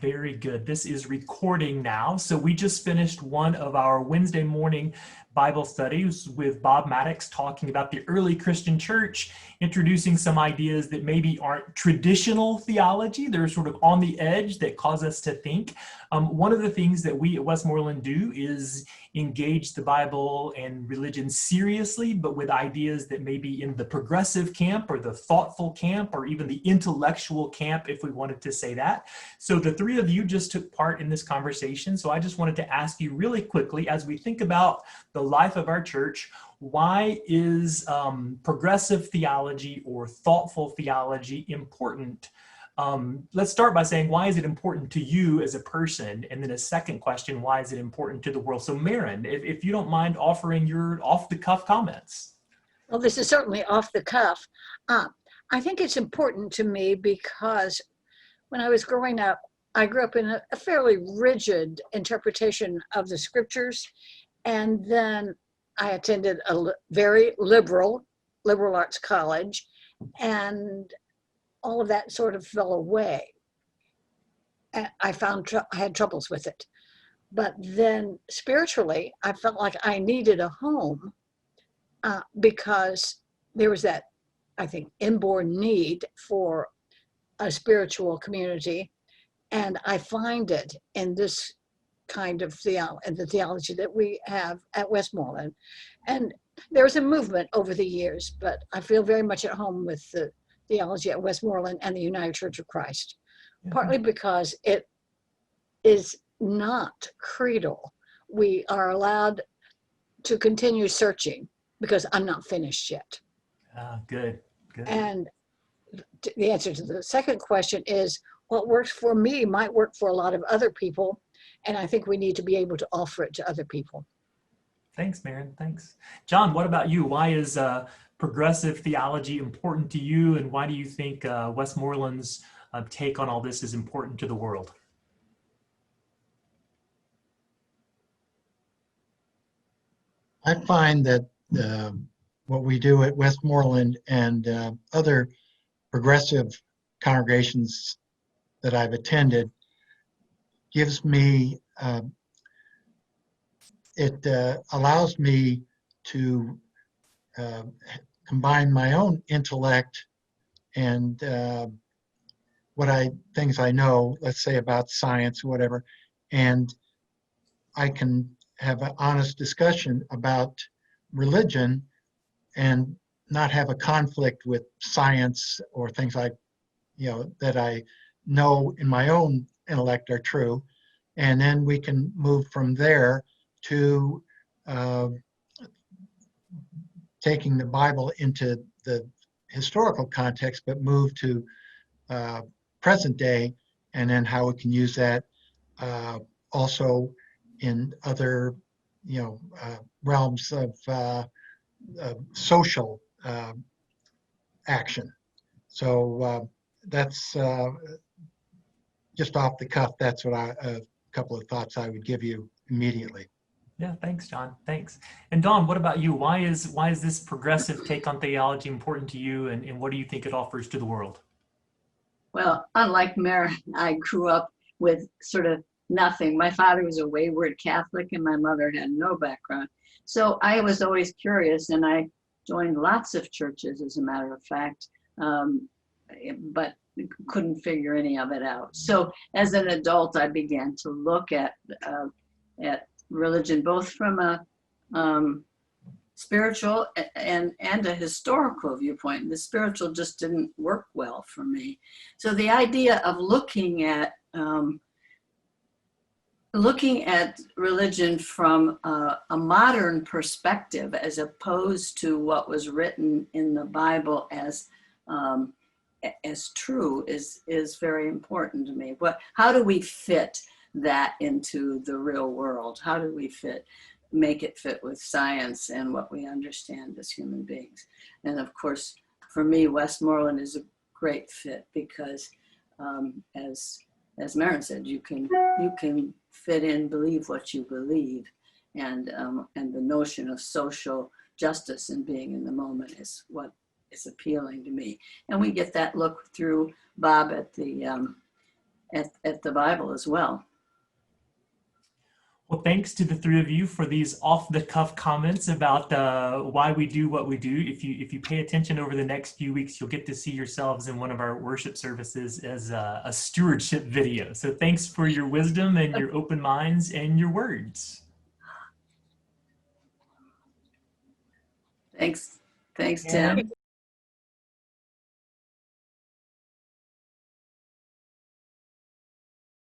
Very good. This is recording now. So we just finished one of our Wednesday morning Bible studies with Bob Maddox talking about the early Christian church, introducing some ideas that maybe aren't traditional theology. They're sort of on the edge that cause us to think. One of the things that we at Westmoreland do is engage the Bible and religion seriously, but with ideas that may be in the progressive camp or the thoughtful camp or even the intellectual camp, if we wanted to say that. So the three of you just took part in this conversation. So I just wanted to ask you really quickly, as we think about the life of our church, why is progressive theology or thoughtful theology important? Let's start by saying, why is it important to you as a person? And then a second question, why is it important to the world? So Maryn, if you don't mind offering your off-the-cuff comments. Well, this is certainly off the cuff. I think it's important to me because when I was growing up, I grew up in a fairly rigid interpretation of the scriptures. And then I attended a very liberal arts college, and all of that sort of fell away. And I had troubles with it. But then spiritually, I felt like I needed a home because there was that, I think, inborn need for a spiritual community. And I find it in this kind of the theology that we have at Westmoreland. And there's a movement over the years, but I feel very much at home with the theology at Westmoreland and the United Church of Christ, partly because it is not creedal. We are allowed to continue searching because I'm not finished yet. Good. And the answer to the second question is, what works for me might work for a lot of other people. And I think we need to be able to offer it to other people. Thanks, Maryn. Thanks. John, what about you? Why is progressive theology important to you? And why do you think Westmoreland's take on all this is important to the world? I find that what we do at Westmoreland and other progressive congregations that I've attended gives me, it allows me to combine my own intellect and things I know, let's say about science or whatever, and I can have an honest discussion about religion and not have a conflict with science or things that I know in my own intellect are true. And then we can move from there to taking the Bible into the historical context, but move to present day, and then how we can use that also in other realms of social action. So that's just off the cuff. That's what a couple of thoughts I would give you immediately. Yeah, thanks, John. Thanks. And Dawn, what about you? Why is this progressive take on theology important to you, and what do you think it offers to the world? Well, unlike Maryn, I grew up with sort of nothing. My father was a wayward Catholic and my mother had no background. So I was always curious, and I joined lots of churches, as a matter of fact, but couldn't figure any of it out. So as an adult, I began to look at religion, both from a spiritual and a historical viewpoint. The spiritual just didn't work well for me. So the idea of looking at religion from a modern perspective, as opposed to what was written in the Bible as true, is very important to me. How do we fit that into the real world? How do we make it fit with science and what we understand as human beings? And of course, for me, Westmoreland is a great fit because, as Maryn said, you can fit in, believe what you believe, and the notion of social justice and being in the moment is what is appealing to me. And we get that look through Bob at at the Bible as well. Well, thanks to the three of you for these off-the-cuff comments about why we do what we do. If you pay attention over the next few weeks, you'll get to see yourselves in one of our worship services as a stewardship video. So thanks for your wisdom and your open minds and your words. Thanks, Yeah. Tim.